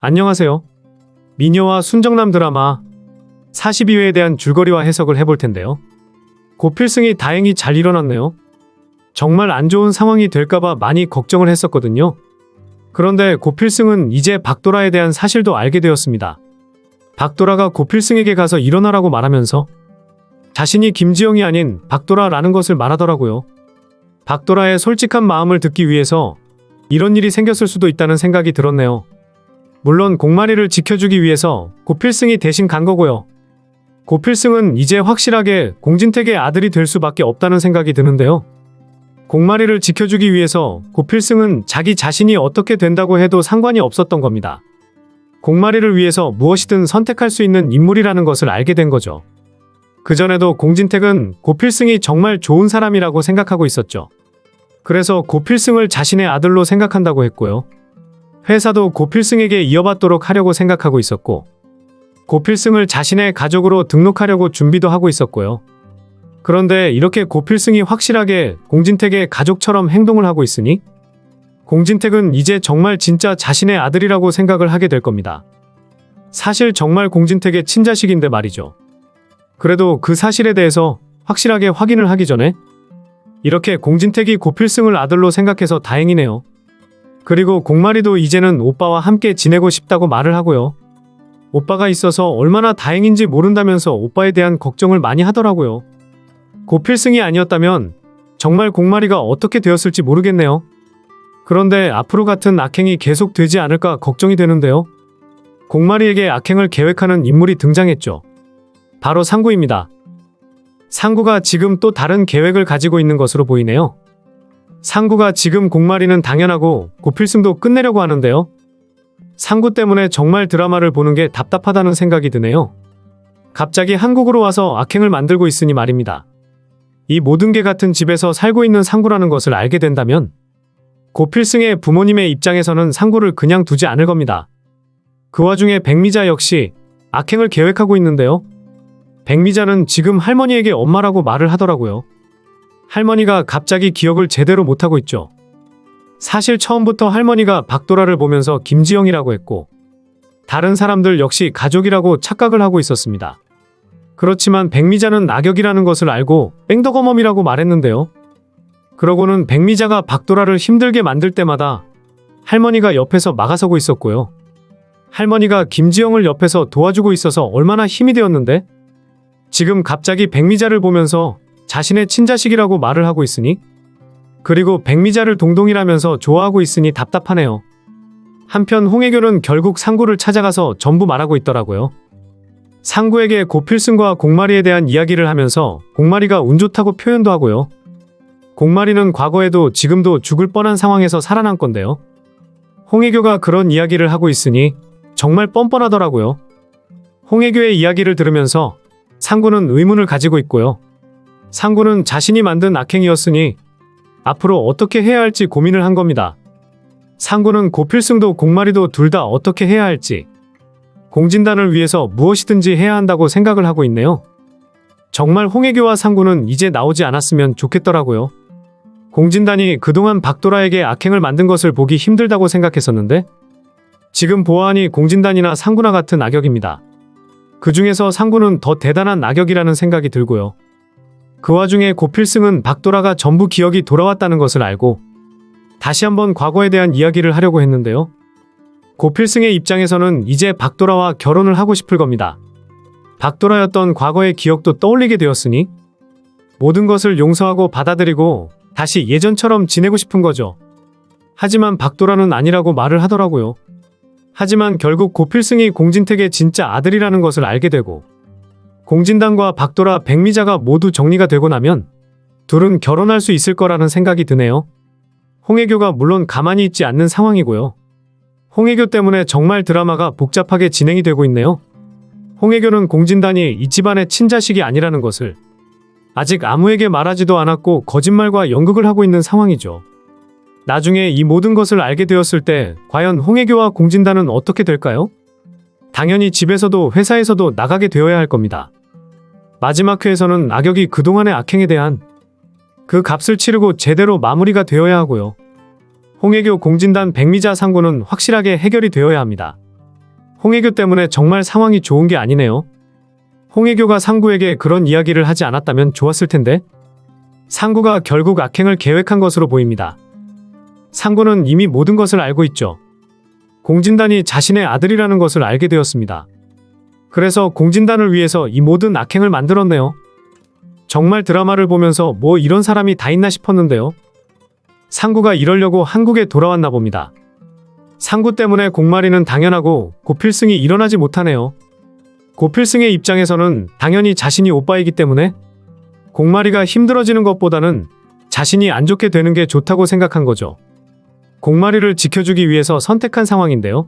안녕하세요. 미녀와 순정남 드라마 42회에 대한 줄거리와 해석을 해볼 텐데요. 고필승이 다행히 잘 일어났네요. 정말 안 좋은 상황이 될까봐 많이 걱정을 했었거든요. 그런데 고필승은 이제 박도라에 대한 사실도 알게 되었습니다. 박도라가 고필승에게 가서 일어나라고 말하면서 자신이 김지영이 아닌 박도라라는 것을 말하더라고요. 박도라의 솔직한 마음을 듣기 위해서 이런 일이 생겼을 수도 있다는 생각이 들었네요. 물론 공마리를 지켜주기 위해서 고필승이 대신 간 거고요. 고필승은 이제 확실하게 공진택의 아들이 될 수밖에 없다는 생각이 드는데요. 공마리를 지켜주기 위해서 고필승은 자기 자신이 어떻게 된다고 해도 상관이 없었던 겁니다. 공마리를 위해서 무엇이든 선택할 수 있는 인물이라는 것을 알게 된 거죠. 그전에도 공진택은 고필승이 정말 좋은 사람이라고 생각하고 있었죠. 그래서 고필승을 자신의 아들로 생각한다고 했고요. 회사도 고필승에게 이어받도록 하려고 생각하고 있었고, 고필승을 자신의 가족으로 등록하려고 준비도 하고 있었고요. 그런데 이렇게 고필승이 확실하게 공진택의 가족처럼 행동을 하고 있으니 공진택은 이제 정말 진짜 자신의 아들이라고 생각을 하게 될 겁니다. 사실 정말 공진택의 친자식인데 말이죠. 그래도 그 사실에 대해서 확실하게 확인을 하기 전에 이렇게 공진택이 고필승을 아들로 생각해서 다행이네요. 그리고 공마리도 이제는 오빠와 함께 지내고 싶다고 말을 하고요. 오빠가 있어서 얼마나 다행인지 모른다면서 오빠에 대한 걱정을 많이 하더라고요. 고필승이 아니었다면 정말 공마리가 어떻게 되었을지 모르겠네요. 그런데 앞으로 같은 악행이 계속 되지 않을까 걱정이 되는데요. 공마리에게 악행을 계획하는 인물이 등장했죠. 바로 상구입니다. 상구가 지금 또 다른 계획을 가지고 있는 것으로 보이네요. 상구가 지금 공마리는 당연하고 고필승도 끝내려고 하는데요. 상구 때문에 정말 드라마를 보는 게 답답하다는 생각이 드네요. 갑자기 한국으로 와서 악행을 만들고 있으니 말입니다. 이 모든 게 같은 집에서 살고 있는 상구라는 것을 알게 된다면 고필승의 부모님의 입장에서는 상구를 그냥 두지 않을 겁니다. 그 와중에 백미자 역시 악행을 계획하고 있는데요. 백미자는 지금 할머니에게 엄마라고 말을 하더라고요. 할머니가 갑자기 기억을 제대로 못하고 있죠. 사실 처음부터 할머니가 박도라를 보면서 김지영이라고 했고 다른 사람들 역시 가족이라고 착각을 하고 있었습니다. 그렇지만 백미자는 낙역이라는 것을 알고 뺑덕어멈이라고 말했는데요. 그러고는 백미자가 박도라를 힘들게 만들 때마다 할머니가 옆에서 막아서고 있었고요. 할머니가 김지영을 옆에서 도와주고 있어서 얼마나 힘이 되었는데 지금 갑자기 백미자를 보면서 자신의 친자식이라고 말을 하고 있으니 그리고 백미자를 동동이라면서 좋아하고 있으니 답답하네요. 한편 홍혜교는 결국 상구를 찾아가서 전부 말하고 있더라고요. 상구에게 고필승과 공마리에 대한 이야기를 하면서 공마리가 운 좋다고 표현도 하고요. 공마리는 과거에도 지금도 죽을 뻔한 상황에서 살아난 건데요. 홍혜교가 그런 이야기를 하고 있으니 정말 뻔뻔하더라고요. 홍혜교의 이야기를 들으면서 상구는 의문을 가지고 있고요. 상구는 자신이 만든 악행이었으니 앞으로 어떻게 해야 할지 고민을 한 겁니다. 상구는 고필승도 공마리도 둘 다 어떻게 해야 할지, 공진단을 위해서 무엇이든지 해야 한다고 생각을 하고 있네요. 정말 홍혜교와 상구는 이제 나오지 않았으면 좋겠더라고요. 공진단이 그동안 박도라에게 악행을 만든 것을 보기 힘들다고 생각했었는데 지금 보아하니 공진단이나 상구나 같은 악역입니다. 그 중에서 상구는 더 대단한 악역이라는 생각이 들고요. 그 와중에 고필승은 박도라가 전부 기억이 돌아왔다는 것을 알고 다시 한번 과거에 대한 이야기를 하려고 했는데요. 고필승의 입장에서는 이제 박도라와 결혼을 하고 싶을 겁니다. 박도라였던 과거의 기억도 떠올리게 되었으니 모든 것을 용서하고 받아들이고 다시 예전처럼 지내고 싶은 거죠. 하지만 박도라는 아니라고 말을 하더라고요. 하지만 결국 고필승이 공진택의 진짜 아들이라는 것을 알게 되고 공진단과 박도라, 백미자가 모두 정리가 되고 나면 둘은 결혼할 수 있을 거라는 생각이 드네요. 홍혜교가 물론 가만히 있지 않는 상황이고요. 홍혜교 때문에 정말 드라마가 복잡하게 진행이 되고 있네요. 홍혜교는 공진단이 이 집안의 친자식이 아니라는 것을 아직 아무에게 말하지도 않았고 거짓말과 연극을 하고 있는 상황이죠. 나중에 이 모든 것을 알게 되었을 때 과연 홍혜교와 공진단은 어떻게 될까요? 당연히 집에서도 회사에서도 나가게 되어야 할 겁니다. 마지막 회에서는 악역이 그동안의 악행에 대한 그 값을 치르고 제대로 마무리가 되어야 하고요. 홍혜교, 공진단, 백미자, 상구는 확실하게 해결이 되어야 합니다. 홍혜교 때문에 정말 상황이 좋은 게 아니네요. 홍혜교가 상구에게 그런 이야기를 하지 않았다면 좋았을 텐데. 상구가 결국 악행을 계획한 것으로 보입니다. 상구는 이미 모든 것을 알고 있죠. 공진단이 자신의 아들이라는 것을 알게 되었습니다. 그래서 공진단을 위해서 이 모든 악행을 만들었네요. 정말 드라마를 보면서 뭐 이런 사람이 다 있나 싶었는데요. 상구가 이러려고 한국에 돌아왔나 봅니다. 상구 때문에 공마리는 당연하고 고필승이 일어나지 못하네요. 고필승의 입장에서는 당연히 자신이 오빠이기 때문에 공마리가 힘들어지는 것보다는 자신이 안 좋게 되는 게 좋다고 생각한 거죠. 공마리를 지켜주기 위해서 선택한 상황인데요.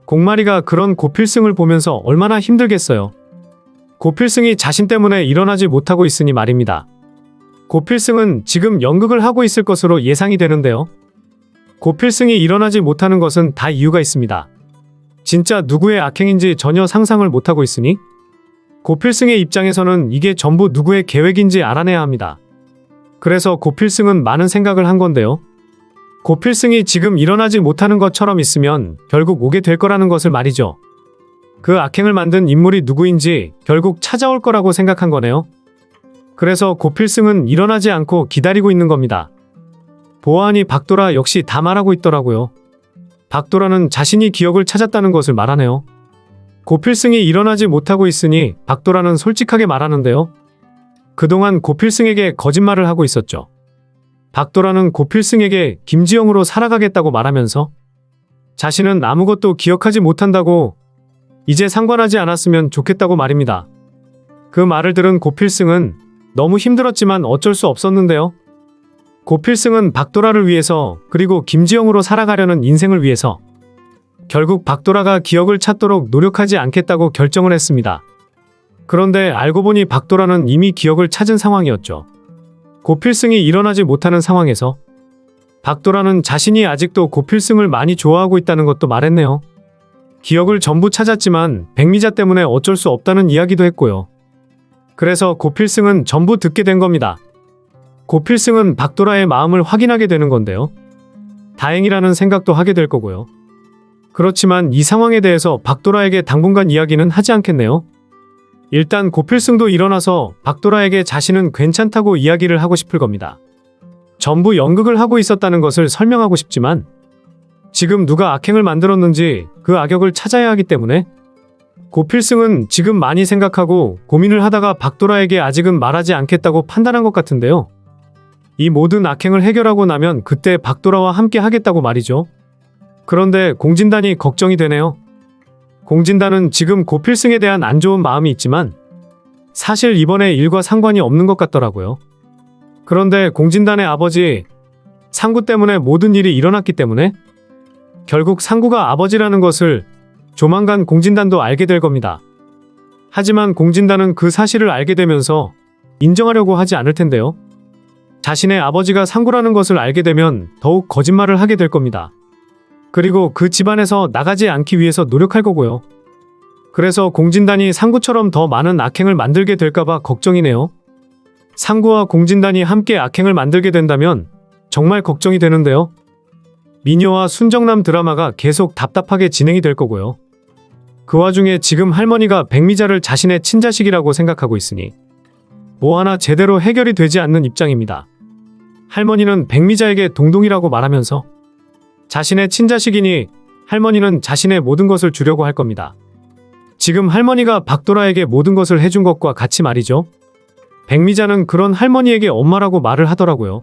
공마리가 그런 고필승을 보면서 얼마나 힘들겠어요. 고필승이 자신 때문에 일어나지 못하고 있으니 말입니다. 고필승은 지금 연극을 하고 있을 것으로 예상이 되는데요. 고필승이 일어나지 못하는 것은 다 이유가 있습니다. 진짜 누구의 악행인지 전혀 상상을 못하고 있으니 고필승의 입장에서는 이게 전부 누구의 계획인지 알아내야 합니다. 그래서 고필승은 많은 생각을 한 건데요. 고필승이 지금 일어나지 못하는 것처럼 있으면 결국 오게 될 거라는 것을 말이죠. 그 악행을 만든 인물이 누구인지 결국 찾아올 거라고 생각한 거네요. 그래서 고필승은 일어나지 않고 기다리고 있는 겁니다. 보아하니 박도라 역시 다 말하고 있더라고요. 박도라는 자신이 기억을 찾았다는 것을 말하네요. 고필승이 일어나지 못하고 있으니 박도라는 솔직하게 말하는데요. 그동안 고필승에게 거짓말을 하고 있었죠. 박도라는 고필승에게 김지영으로 살아가겠다고 말하면서 자신은 아무것도 기억하지 못한다고 이제 상관하지 않았으면 좋겠다고 말입니다. 그 말을 들은 고필승은 너무 힘들었지만 어쩔 수 없었는데요. 고필승은 박도라를 위해서 그리고 김지영으로 살아가려는 인생을 위해서 결국 박도라가 기억을 찾도록 노력하지 않겠다고 결정을 했습니다. 그런데 알고 보니 박도라는 이미 기억을 찾은 상황이었죠. 고필승이 일어나지 못하는 상황에서 박도라는 자신이 아직도 고필승을 많이 좋아하고 있다는 것도 말했네요. 기억을 전부 찾았지만 백미자 때문에 어쩔 수 없다는 이야기도 했고요. 그래서 고필승은 전부 듣게 된 겁니다. 고필승은 박도라의 마음을 확인하게 되는 건데요. 다행이라는 생각도 하게 될 거고요. 그렇지만 이 상황에 대해서 박도라에게 당분간 이야기는 하지 않겠네요. 일단 고필승도 일어나서 박도라에게 자신은 괜찮다고 이야기를 하고 싶을 겁니다. 전부 연극을 하고 있었다는 것을 설명하고 싶지만 지금 누가 악행을 만들었는지 그 악역을 찾아야 하기 때문에 고필승은 지금 많이 생각하고 고민을 하다가 박도라에게 아직은 말하지 않겠다고 판단한 것 같은데요. 이 모든 악행을 해결하고 나면 그때 박도라와 함께 하겠다고 말이죠. 그런데 공진단이 걱정이 되네요. 공진단은 지금 고필승에 대한 안 좋은 마음이 있지만 사실 이번에 일과 상관이 없는 것 같더라고요. 그런데 공진단의 아버지 상구 때문에 모든 일이 일어났기 때문에 결국 상구가 아버지라는 것을 조만간 공진단도 알게 될 겁니다. 하지만 공진단은 그 사실을 알게 되면서 인정하려고 하지 않을 텐데요. 자신의 아버지가 상구라는 것을 알게 되면 더욱 거짓말을 하게 될 겁니다. 그리고 그 집안에서 나가지 않기 위해서 노력할 거고요. 그래서 공진단이 상구처럼 더 많은 악행을 만들게 될까봐 걱정이네요. 상구와 공진단이 함께 악행을 만들게 된다면 정말 걱정이 되는데요. 미녀와 순정남 드라마가 계속 답답하게 진행이 될 거고요. 그 와중에 지금 할머니가 백미자를 자신의 친자식이라고 생각하고 있으니 뭐 하나 제대로 해결이 되지 않는 입장입니다. 할머니는 백미자에게 동동이라고 말하면서 자신의 친자식이니 할머니는 자신의 모든 것을 주려고 할 겁니다. 지금 할머니가 박도라에게 모든 것을 해준 것과 같이 말이죠. 백미자는 그런 할머니에게 엄마라고 말을 하더라고요.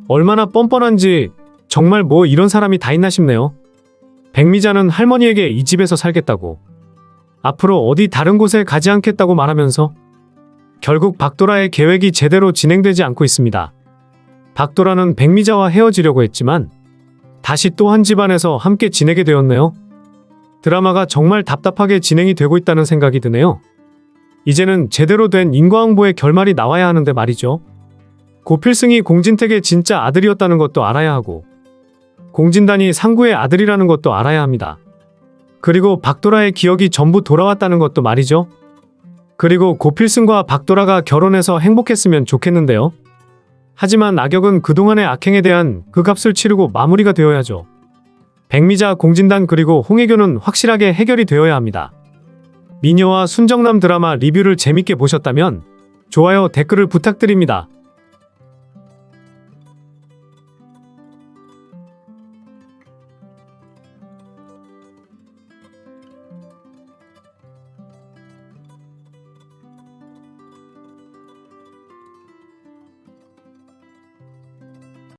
얼마나 뻔뻔한지 정말 뭐 이런 사람이 다 있나 싶네요. 백미자는 할머니에게 이 집에서 살겠다고, 앞으로 어디 다른 곳에 가지 않겠다고 말하면서 결국 박도라의 계획이 제대로 진행되지 않고 있습니다. 박도라는 백미자와 헤어지려고 했지만 다시 또 한 집안에서 함께 지내게 되었네요. 드라마가 정말 답답하게 진행이 되고 있다는 생각이 드네요. 이제는 제대로 된 인과응보의 결말이 나와야 하는데 말이죠. 고필승이 공진택의 진짜 아들이었다는 것도 알아야 하고 공진단이 상구의 아들이라는 것도 알아야 합니다. 그리고 박도라의 기억이 전부 돌아왔다는 것도 말이죠. 그리고 고필승과 박도라가 결혼해서 행복했으면 좋겠는데요. 하지만 악역은 그동안의 악행에 대한 그 값을 치르고 마무리가 되어야죠. 백미자, 공진단 그리고 홍혜교는 확실하게 해결이 되어야 합니다. 미녀와 순정남 드라마 리뷰를 재밌게 보셨다면 좋아요, 댓글을 부탁드립니다.